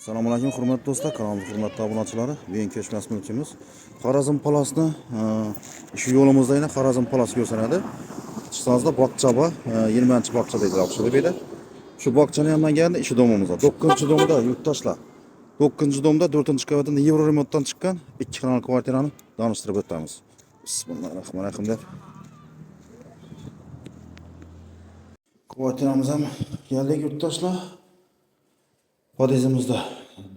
Assalomu alaykum hurmatli do'stlar, kanalimiz hurmatli obunachilari. Bugun ko'chmas mulkimiz Xorazm Palasni shu yo'limizda yana Xorazm Palas ko'rsanadi. Chiqsangizda bog'cha bor, 20-bog'cha deydilar o'xshaydi bu yerda. Shu bog'chani ham keldi, ishi domimiz bor. 9-domda yurtdoshlar. 9-domda 4-qavatida Yevro remontdan chiqqan 2 xonali kvartirani tanishtirib o'tamiz. Bismillahirrohmanirrohim deb. Kvartiramiz ham keldik yurtdoshlar. Podezimizda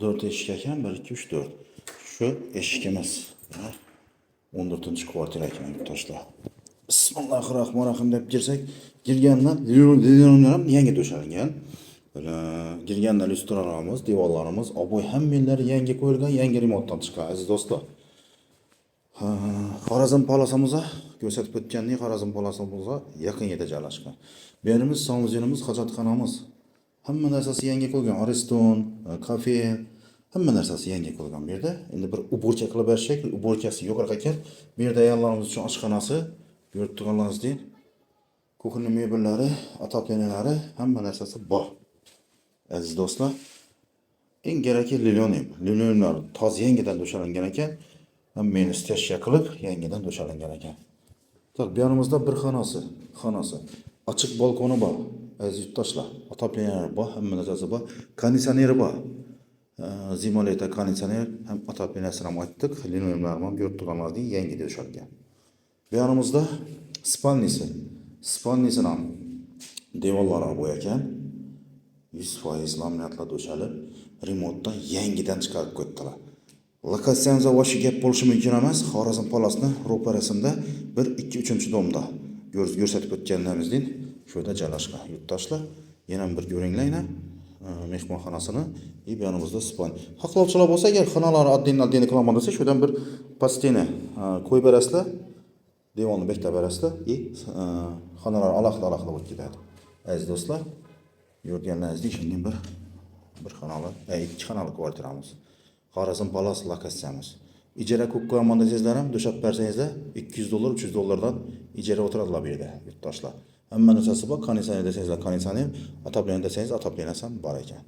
4 eshik ekan, 1 2 3 4. Shu eshikimiz. 14-kvartira ekan yurtdoshlar. Bismillahirrohmanirrohim deb girsak, girgandan linoleumlar ham yangi to'shalgan. Girganda lyustralarimiz, devorlarimiz, oboy hammalari yangi qo'yilgan, yangi remontdan chiqqan aziz do'stlar. Xorazm Palasamizga ko'rsatib o'tgandek Xorazm Palasamizga yaqin yerda joylashgan. Bu yerimiz saunziyamiz, hojatxonamiz. Hamma narsasi yangi qo'yilgan. Ariston, kafe, hamma narsasi yangi qo'yilgan bu yerda. Endi bir uborcha qilib bersak, uborchasi yo'qroq ekan. Bu yerda ayollarimiz uchun oshxonasi, ko'rib turganingizdek, kuxna mebellari, ataplenalari, hamma narsasi bor. Aziz do'stlar, eng kerakli linoleum. Linoleumlar toza yangidan to'shalangan ekan. Hammani istashga qilib yangidan to'shalangan ekan. Bu yorimizda bir xonasi. Ochiq balkoni bor. Aziz yurtdoshlar, ataplenalari bor, hamma narsasi bor. Konditsioneri bor. Zimoleta konditsioner ham ataplenasini ham aytdik. Linoleumlarni ham ko'rib turganingizdek yangi to'shalgan. Bu yorimizda spalnisini ham devorlari bo'y ekan. 100% laminatlar to'shalib, remontdan yangidan chiqarib qo'ydilar. Lokatsiyamizda boshqa gap bo'lishi mumkin emas. Xorazm Palasni ro'parasimda 1-2-3-domda ko'rsatib o'tganlarimizdan shu yerda joylashgan yurtdoshlar. Yana bir ko'ringlar, mehmonxonasini, bu yonimizda span. Haqlovchilar bo'lsa, agar xonalar oddiy qilaman desa, shu yerdan bir pastini qo'yib berasizlar, devonni bektab berasizlar, xonalar alohida bo'lib ketadi. Aziz do'stlar, ko'rganlaringizdek, shunday bir xonali, 2 xonali kvartiramiz. Xorazm Palas lokatsiyamiz. İcra ko'p qo'yaman desangizlar ham to'shab bersangizlar $200, $300dan ijara o'tiradilar bu yerda yurtdoshlar. Hamma narsasi bor, konditsioner desangizlar konditsioner, ataplen desangiz ataplenasi ham bor ekan.